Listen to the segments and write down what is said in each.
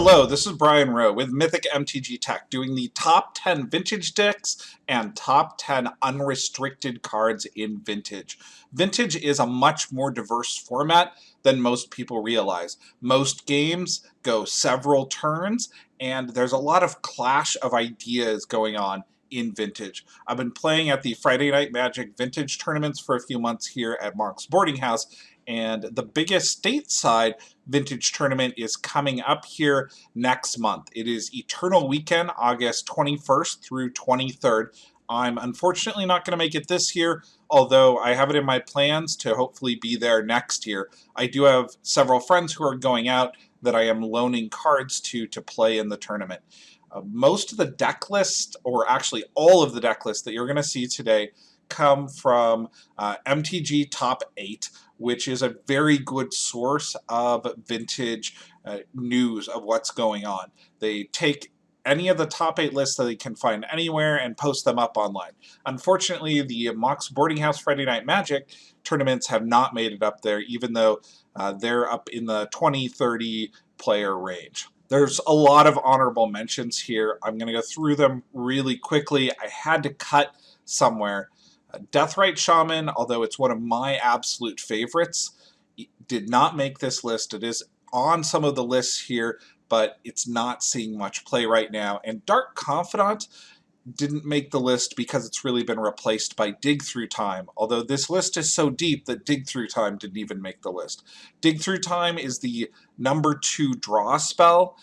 Hello, this is Brian Rowe with Mythic MTG Tech doing the top 10 vintage decks and top 10 unrestricted cards in vintage. Vintage is a much more diverse format than most people realize. Most games go several turns and there's a lot of clash of ideas going on in vintage. I've been playing at the Friday Night Magic vintage tournaments for a few months here at Mark's Boarding House, and the biggest stateside vintage tournament is coming up here next month. It is Eternal Weekend, August 21st through 23rd. I'm unfortunately not going to make it this year, although I have it in my plans to hopefully be there next year. I do have several friends who are going out that I am loaning cards to play in the tournament. Most of the deck list, or actually all of the deck lists that you're going to see today, come from MTG Top 8, which is a very good source of vintage news of what's going on. They take any of the top 8 lists that they can find anywhere and post them up online. Unfortunately, the Mox Boarding House Friday Night Magic tournaments have not made it up there, even though they're up in the 20-30 player range. There's a lot of honorable mentions here. I'm going to go through them really quickly. I had to cut somewhere. Deathrite Shaman, although it's one of my absolute favorites, did not make this list. It is on some of the lists here, but it's not seeing much play right now. And Dark Confidant didn't make the list because it's really been replaced by Dig Through Time, although this list is so deep that Dig Through Time didn't even make the list. Dig Through Time is the number 2 draw spell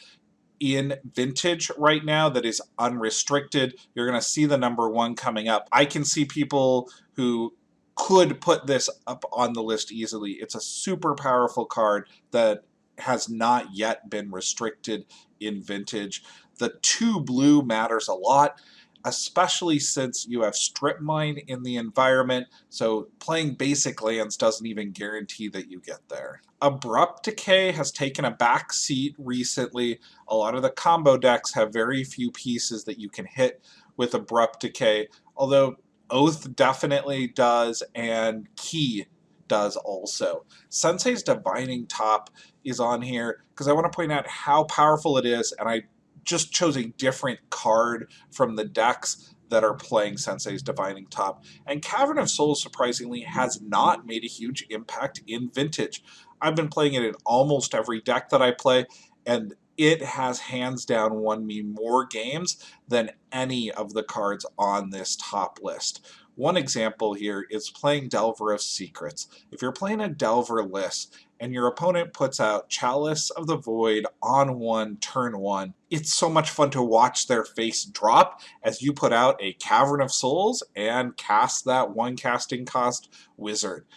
in vintage right now that is unrestricted. You're going to see the number 1 coming up. I can see people who could put this up on the list easily. It's a super powerful card that has not yet been restricted in vintage. The 2 blue matters a lot, especially since you have Strip Mine in the environment, so playing basic lands doesn't even guarantee that you get there. Abrupt Decay has taken a back seat recently. A lot of the combo decks have very few pieces that you can hit with Abrupt Decay, although Oath definitely does, and Key does also. Sensei's Divining Top is on here because I want to point out how powerful it is, and I just chose a different card from the decks that are playing Sensei's Divining Top. And Cavern of Souls, surprisingly, has not made a huge impact in vintage. I've been playing it in almost every deck that I play, and it has hands down won me more games than any of the cards on this top list. One example here is playing Delvar of Secrets. If you're playing a Delver list and your opponent puts out Chalice of the Void on 1, turn 1, it's so much fun to watch their face drop as you put out a Cavern of Souls and cast that 1 casting cost wizard.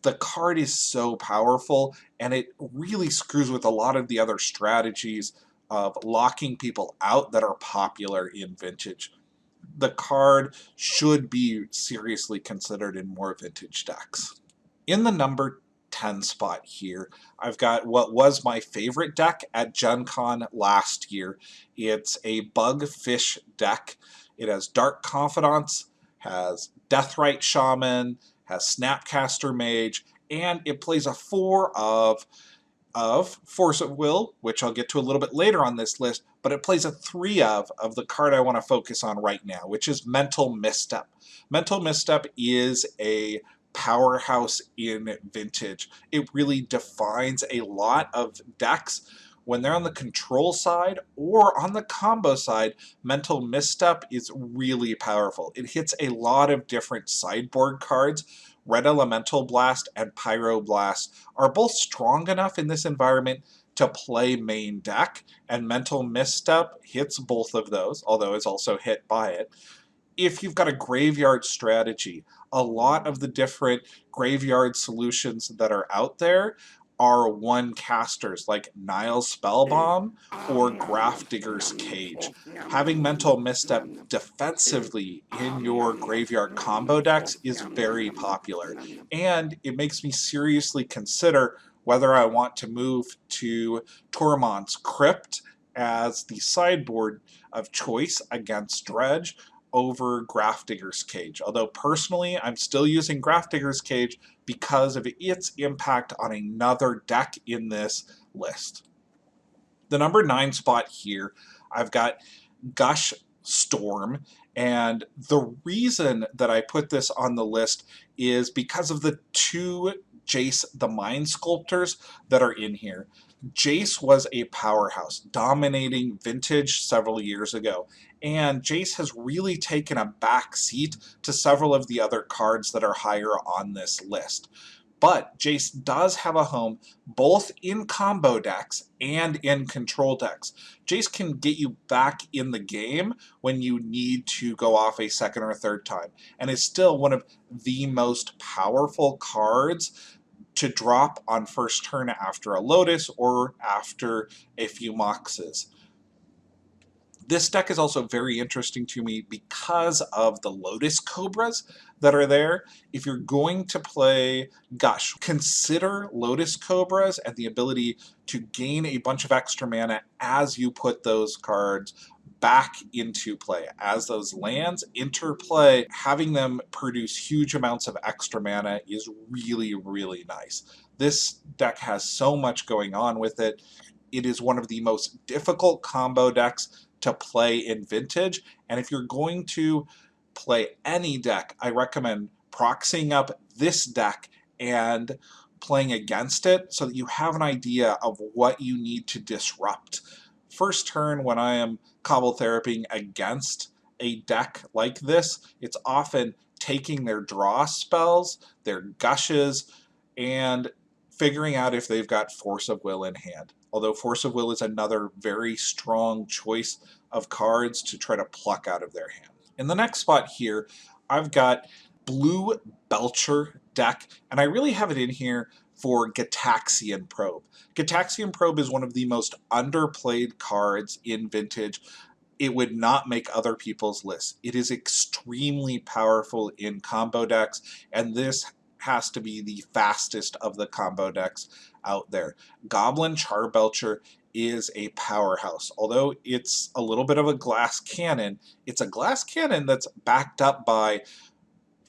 The card is so powerful, and it really screws with a lot of the other strategies of locking people out that are popular in vintage. The card should be seriously considered in more vintage decks. In the number 10 spot here, I've got what was my favorite deck at Gen Con last year. It's a Bugfish deck. It has Dark Confidants, has Deathrite Shaman, has Snapcaster Mage, and it plays a 4 of Force of Will, which I'll get to a little bit later on this list, but it plays a 3 of the card I want to focus on right now, which is Mental Misstep. Mental Misstep is a powerhouse in vintage. It really defines a lot of decks. When they're on the control side or on the combo side, Mental Misstep is really powerful. It hits a lot of different sideboard cards. Red Elemental Blast and Pyro Blast are both strong enough in this environment to play main deck, and Mental Misstep hits both of those, although it's also hit by it. If you've got a graveyard strategy, a lot of the different graveyard solutions that are out there are 1 casters like Nile Spellbomb or Grafdigger's Cage. Having Mental Misstep defensively in your graveyard combo decks is very popular, and it makes me seriously consider whether I want to move to Tormod's Crypt as the sideboard of choice against Dredge over Grafdigger's Cage. Although personally, I'm still using Grafdigger's Cage because of its impact on another deck in this list. The number 9 spot here, I've got Gush Storm, and the reason that I put this on the list is because of the 2 Jace the Mind Sculptors that are in here. Jace was a powerhouse, dominating Vintage several years ago, and Jace has really taken a back seat to several of the other cards that are higher on this list. But Jace does have a home both in combo decks and in control decks. Jace can get you back in the game when you need to go off a second or third time, and is still one of the most powerful cards to drop on first turn after a Lotus or after a few Moxes. This deck is also very interesting to me because of the Lotus Cobras that are there. If you're going to play Gush, consider Lotus Cobras and the ability to gain a bunch of extra mana as you put those cards back into play. As those lands interplay, having them produce huge amounts of extra mana is really, really nice. This deck has so much going on with it. It is one of the most difficult combo decks to play in Vintage, and if you're going to play any deck, I recommend proxying up this deck and playing against it so that you have an idea of what you need to disrupt. First turn, when I am cobble therapying against a deck like this, it's often taking their draw spells, their gushes, and figuring out if they've got Force of Will in hand. Although Force of Will is another very strong choice of cards to try to pluck out of their hand. In the next spot here, I've got Blue Belcher deck, and I really have it in here for Gitaxian Probe. Gitaxian Probe is one of the most underplayed cards in Vintage. It would not make other people's lists. It is extremely powerful in combo decks, and this has to be the fastest of the combo decks out there. Goblin Charbelcher is a powerhouse. Although it's a little bit of a glass cannon, it's a glass cannon that's backed up by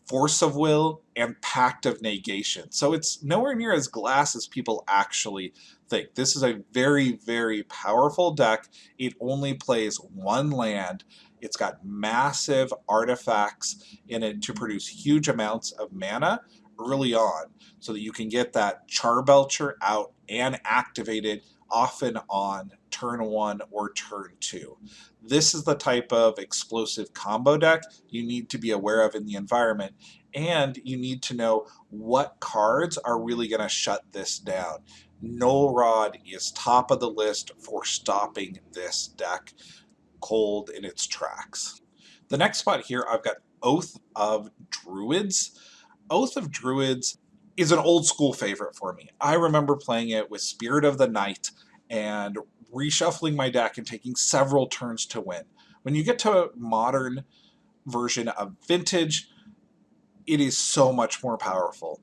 Force of Will and Pact of Negation. So it's nowhere near as glass as people actually think. This is a very, very powerful deck. It only plays one land. It's got massive artifacts in it to produce huge amounts of mana early on so that you can get that Charbelcher out and activated often on turn 1 or turn 2. This is the type of explosive combo deck you need to be aware of in the environment, and you need to know what cards are really going to shut this down. Null Rod is top of the list for stopping this deck cold in its tracks. The next spot here, I've got Oath of Druids. Oath of Druids is an old school favorite for me. I remember playing it with Spirit of the Night and reshuffling my deck and taking several turns to win. When you get to a modern version of Vintage, it is so much more powerful.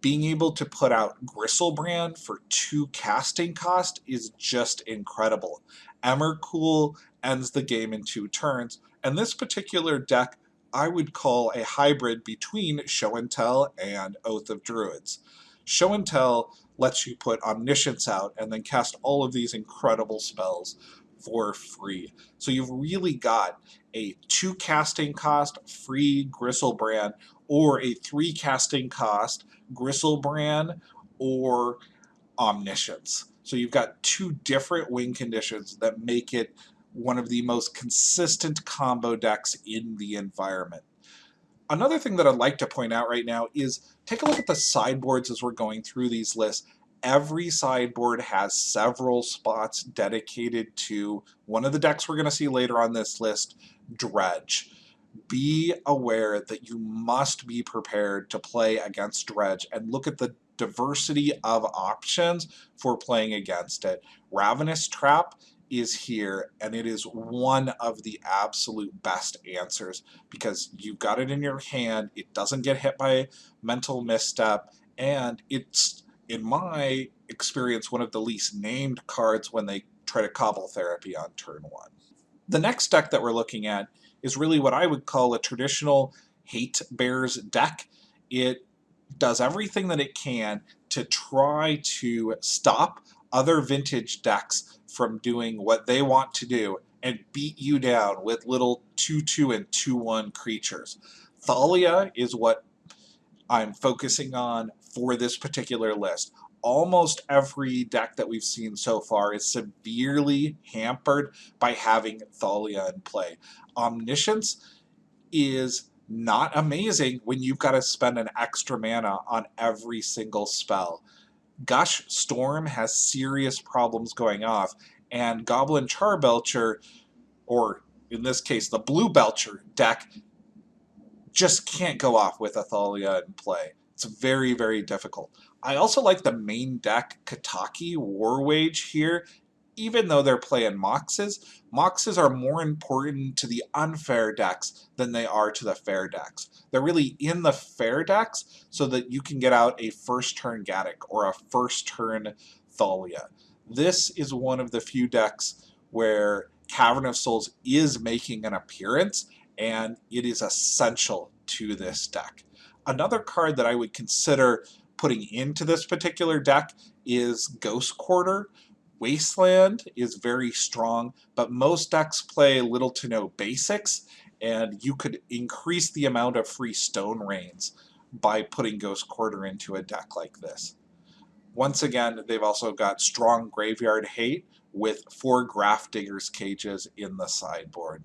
Being able to put out Gristlebrand for 2 casting cost is just incredible. Emmercool ends the game in 2 turns, and this particular deck I would call a hybrid between Show and Tell and Oath of Druids. Show and Tell lets you put Omniscience out and then cast all of these incredible spells for free. So you've really got a 2 casting cost free Gristlebrand or a 3 casting cost Gristlebrand or Omniscience. So you've got 2 different win conditions that make it one of the most consistent combo decks in the environment. Another thing that I'd like to point out right now is take a look at the sideboards as we're going through these lists. Every sideboard has several spots dedicated to one of the decks we're going to see later on this list, Dredge. Be aware that you must be prepared to play against Dredge and look at the diversity of options for playing against it. Ravenous Trap is here, and it is one of the absolute best answers because you've got it in your hand, it doesn't get hit by mental misstep, and it's, in my experience, one of the least named cards when they try to cobble therapy on turn 1. The next deck that we're looking at is really what I would call a traditional Hate Bears deck. It does everything that it can to try to stop other vintage decks from doing what they want to do and beat you down with little 2/2 and 2/1 creatures. Thalia is what I'm focusing on for this particular list. Almost every deck that we've seen so far is severely hampered by having Thalia in play. Omniscience is not amazing when you've got to spend an extra mana on every single spell. Gush Storm has serious problems going off, and Goblin Charbelcher, or in this case the Blue Belcher deck, just can't go off with Thalia in play. It's very, very difficult. I also like the main deck Kataki Warwage here, even though they're playing Moxes. Moxes are more important to the unfair decks than they are to the fair decks. They're really in the fair decks so that you can get out a first turn Gaddock or a first turn Thalia. This is one of the few decks where Cavern of Souls is making an appearance, and it is essential to this deck. Another card that I would consider putting into this particular deck is Ghost Quarter. Wasteland is very strong, but most decks play little to no basics, and you could increase the amount of free stone rains by putting Ghost Quarter into a deck like this. Once again, they've also got strong Graveyard Hate with 4 Grafdigger's Cages in the sideboard.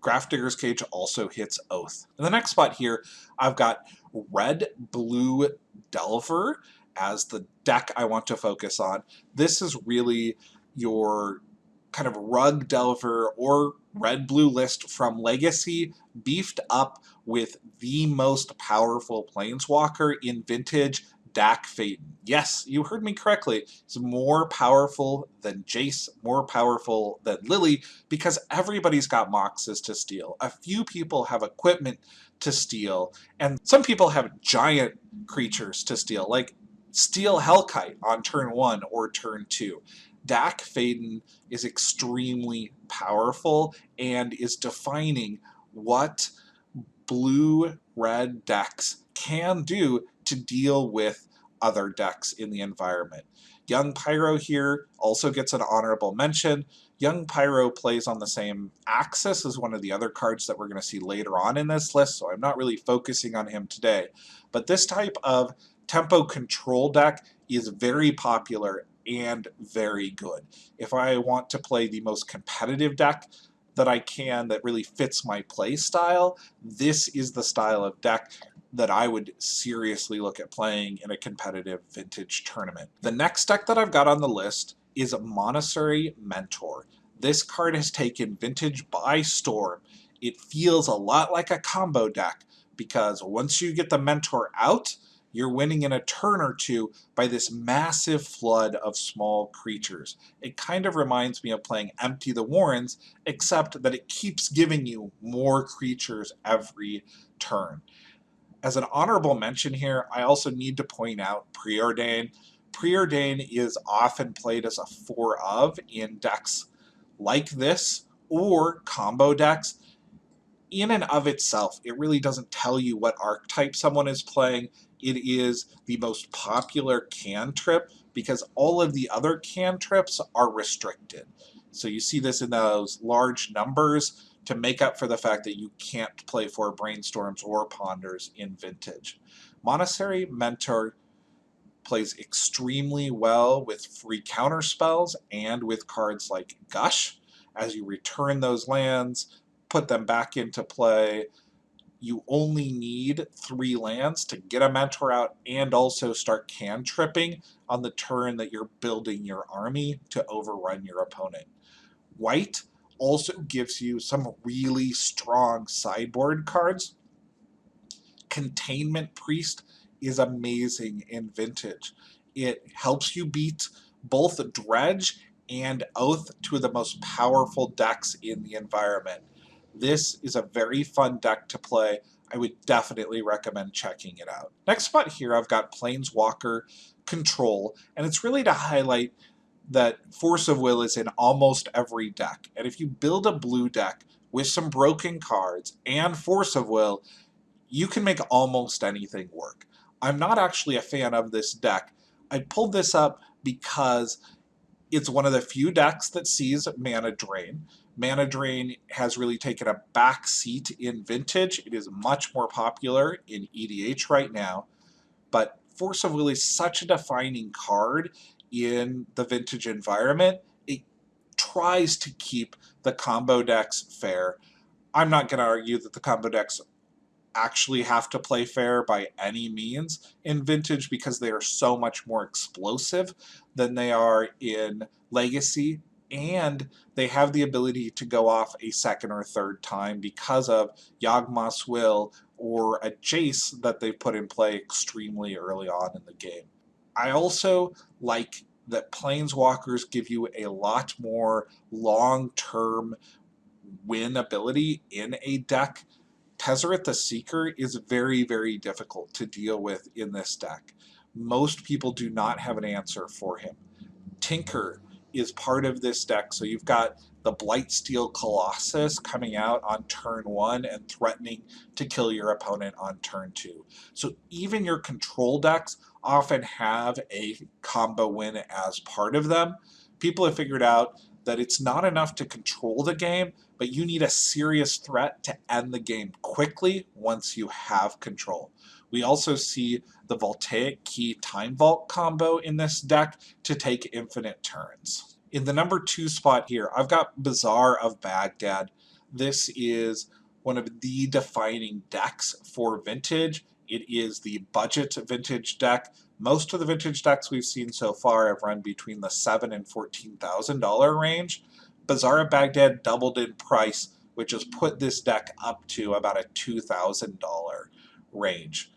Grafdigger's Cage also hits Oath. In the next spot here, I've got Red Blue Delvar as the deck I want to focus on. This is really your kind of Rug Delver or Red Blue list from Legacy, beefed up with the most powerful Planeswalker in Vintage, Dack Phaeton. Yes, you heard me correctly. It's more powerful than Jace, more powerful than Lily, because everybody's got Moxes to steal. A few people have equipment to steal, and some people have giant creatures to steal, like steal Hellkite on turn 1 or turn 2. Dack Phaeton is extremely powerful and is defining what blue-red decks can do to deal with other decks in the environment. Young Pyro here also gets an honorable mention. Young Pyro plays on the same axis as one of the other cards that we're going to see later on in this list, so I'm not really focusing on him today. But this type of tempo control deck is very popular and very good. If I want to play the most competitive deck that I can that really fits my play style, this is the style of deck that I would seriously look at playing in a competitive Vintage tournament. The next deck that I've got on the list is Monastery Mentor. This card has taken Vintage by storm. It feels a lot like a combo deck because once you get the Mentor out, you're winning in a turn or two by this massive flood of small creatures. It kind of reminds me of playing Empty the Warrens, except that it keeps giving you more creatures every turn. As an honorable mention here, I also need to point out Preordain. Preordain is often played as a 4-of in decks like this or combo decks. In and of itself, it really doesn't tell you what archetype someone is playing. It is the most popular cantrip because all of the other cantrips are restricted. So you see this in those large numbers to make up for the fact that you can't play 4 Brainstorms or Ponders in Vintage. Monastery Mentor plays extremely well with free counter spells and with cards like Gush. As you return those lands, put them back into play, you only need 3 lands to get a Mentor out and also start cantripping on the turn that you're building your army to overrun your opponent. White also gives you some really strong sideboard cards. Containment Priest is amazing in Vintage. It helps you beat both Dredge and Oath, two of the most powerful decks in the environment. This is a very fun deck to play. I would definitely recommend checking it out. Next spot here, I've got Planeswalker Control, and it's really to highlight that Force of Will is in almost every deck. And if you build a blue deck with some broken cards and Force of Will, you can make almost anything work. I'm not actually a fan of this deck. I pulled this up because it's one of the few decks that sees mana drain. Mana drain has really taken a back seat in Vintage. It is much more popular in EDH right now, but Force of Will is such a defining card in the Vintage environment. It tries to keep the combo decks fair. I'm not going to argue that the combo decks actually have to play fair by any means in Vintage because they are so much more explosive than they are in Legacy, and they have the ability to go off a second or third time because of Yawgmoth's Will or a Jace that they put in play extremely early on in the game. I also like that Planeswalkers give you a lot more long-term win ability in a deck. Tezzeret the Seeker is very, very difficult to deal with in this deck. Most people do not have an answer for him. Tinker is part of this deck, so you've got the Blightsteel Colossus coming out on turn 1 and threatening to kill your opponent on turn 2. So even your control decks often have a combo win as part of them. People have figured out that it's not enough to control the game, but you need a serious threat to end the game quickly once you have control. We also see the Voltaic Key Time Vault combo in this deck to take infinite turns. In the number 2 spot here, I've got Bazaar of Baghdad. This is one of the defining decks for Vintage. It is the budget Vintage deck. Most of the Vintage decks we've seen so far have run between the $7,000 and $14,000 range. Bazaar of Baghdad doubled in price, which has put this deck up to about a $2,000 range.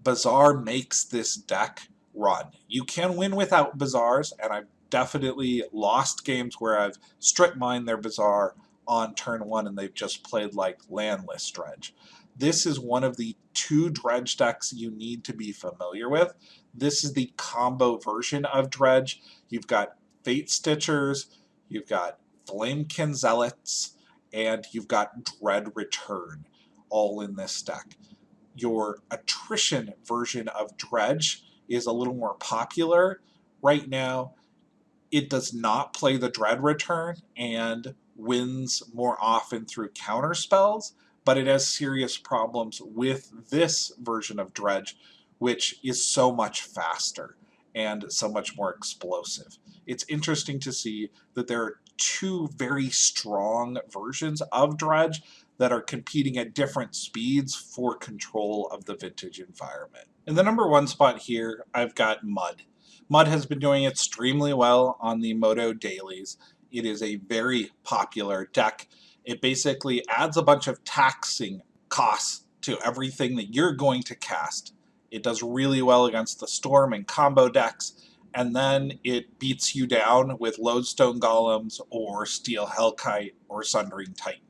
Bazaar makes this deck run. You can win without Bazaars, and I've definitely lost games where I've strip mined their Bazaar on turn 1 and they've just played like landless Dredge. This is one of the 2 Dredge decks you need to be familiar with. This is the combo version of Dredge. You've got Fate Stitchers, you've got Flamekin Zealots, and you've got Dread Return all in this deck. Your attrition version of Dredge is a little more popular right now. It does not play the Dread Return and wins more often through counter spells, but it has serious problems with this version of Dredge, which is so much faster and so much more explosive. It's interesting to see that there are 2 very strong versions of Dredge that are competing at different speeds for control of the Vintage environment. In the number 1 spot here, I've got Mud. Mud has been doing extremely well on the Moto dailies. It is a very popular deck. It basically adds a bunch of taxing costs to everything that you're going to cast. It does really well against the Storm and combo decks, and then it beats you down with Lodestone Golems or Steel Hellkite or Sundering Titan.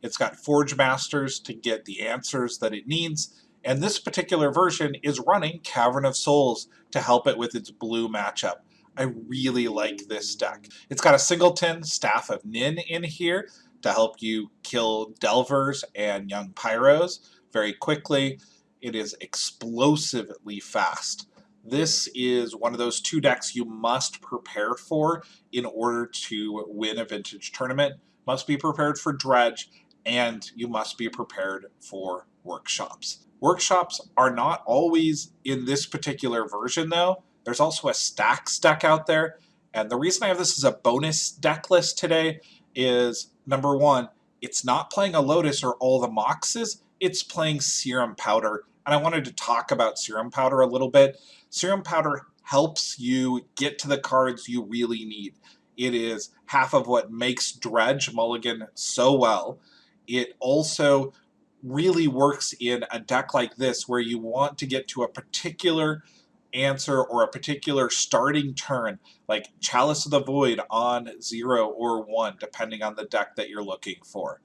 It's got Forge Masters to get the answers that it needs, and this particular version is running Cavern of Souls to help it with its blue matchup. I really like this deck. It's got a singleton Staff of Nin in here to help you kill Delvers and young Pyros very quickly. It is explosively fast. This is one of those 2 decks you must prepare for in order to win a Vintage tournament. Must be prepared for Dredge, and you must be prepared for Workshops. Workshops are not always in this particular version, though. There's also a Stacks deck out there, and the reason I have this as a bonus deck list today is, number 1, it's not playing a Lotus or all the Moxes, it's playing Serum Powder, and I wanted to talk about Serum Powder a little bit. Serum Powder helps you get to the cards you really need. It is half of what makes Dredge mulligan so well. It also really works in a deck like this where you want to get to a particular answer or a particular starting turn, like Chalice of the Void on 0 or 1, depending on the deck that you're looking for.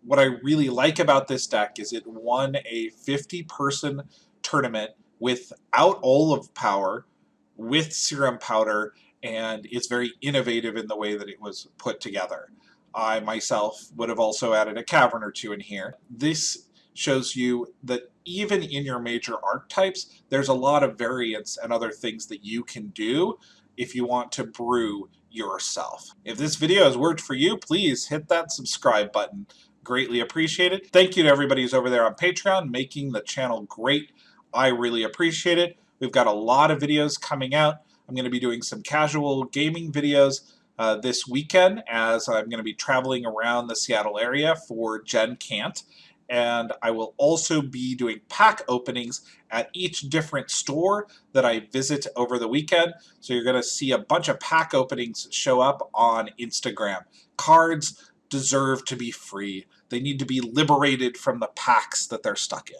What I really like about this deck is it won a 50-person tournament without all of power, with Serum Powder, and it's very innovative in the way that it was put together. I myself would have also added a Cavern or 2 in here. This shows you that even in your major archetypes, there's a lot of variants and other things that you can do if you want to brew yourself. If this video has worked for you, please hit that subscribe button. Greatly appreciate it. Thank you to everybody who's over there on Patreon, making the channel great. I really appreciate it. We've got a lot of videos coming out. I'm going to be doing some casual gaming videos this weekend, as I'm going to be traveling around the Seattle area for Gen Cant. And I will also be doing pack openings at each different store that I visit over the weekend. So you're going to see a bunch of pack openings show up on Instagram. Cards deserve to be free. They need to be liberated from the packs that they're stuck in.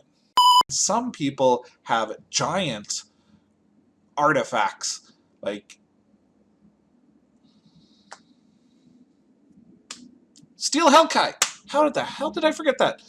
Some people have giant artifacts like Steel Hellkite. How the hell did I forget that?